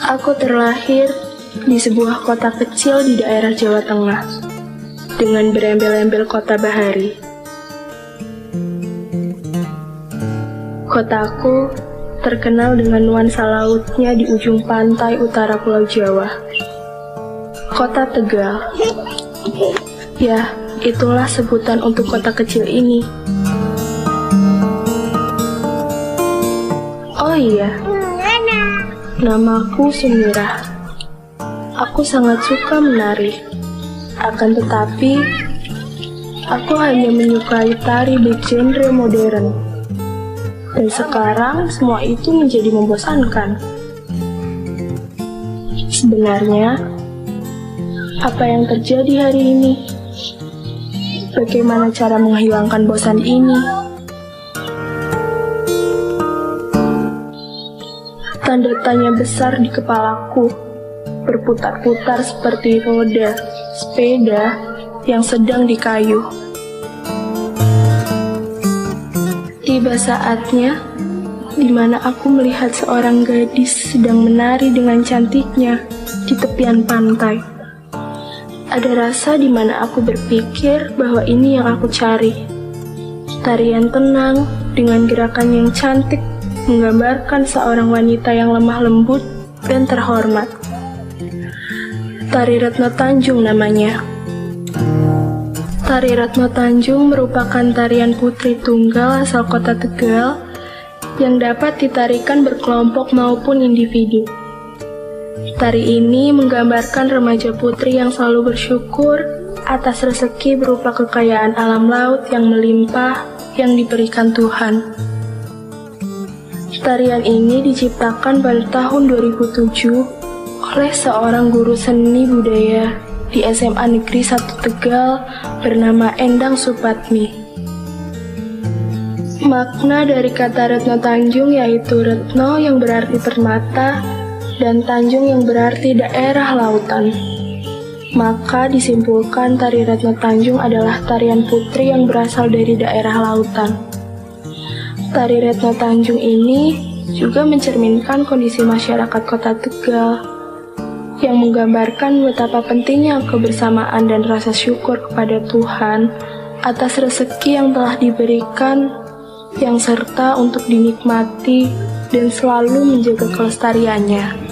Aku terlahir di sebuah kota kecil di daerah Jawa Tengah, dengan berembel-embel kota bahari. Kotaku terkenal dengan nuansa lautnya di ujung pantai utara Pulau Jawa. Kota Tegal. Ya, itulah sebutan untuk kota kecil ini. Oh iya, namaku Sumirah. Aku sangat suka menari. Akan tetapi, aku hanya menyukai tari bergenre modern. Dan sekarang semua itu menjadi membosankan. Sebenarnya, apa yang terjadi hari ini? Bagaimana cara menghilangkan bosan ini? Tanda tanya besar di kepalaku, berputar-putar seperti roda sepeda yang sedang dikayuh. Tiba saatnya di mana aku melihat seorang gadis sedang menari dengan cantiknya di tepian pantai. Ada rasa di mana aku berpikir bahwa ini yang aku cari. Tarian tenang dengan gerakan yang cantik menggambarkan seorang wanita yang lemah lembut dan terhormat. Tari Retno Tanjung namanya. Tari Retno Tanjung merupakan tarian putri tunggal asal kota Tegal yang dapat ditarikan berkelompok maupun individu. Tari ini menggambarkan remaja putri yang selalu bersyukur atas rezeki berupa kekayaan alam laut yang melimpah yang diberikan Tuhan. Tarian ini diciptakan pada tahun 2007 oleh seorang guru seni budaya di SMA Negeri 1 Tegal bernama Endang Supatmi. Makna dari kata Retno Tanjung yaitu Retno yang berarti permata dan Tanjung yang berarti daerah lautan. Maka disimpulkan tari Retno Tanjung adalah tarian putri yang berasal dari daerah lautan. Tari Retno Tanjung ini juga mencerminkan kondisi masyarakat kota Tegal yang menggambarkan betapa pentingnya kebersamaan dan rasa syukur kepada Tuhan atas rezeki yang telah diberikan, yang serta untuk dinikmati dan selalu menjaga kelestariannya.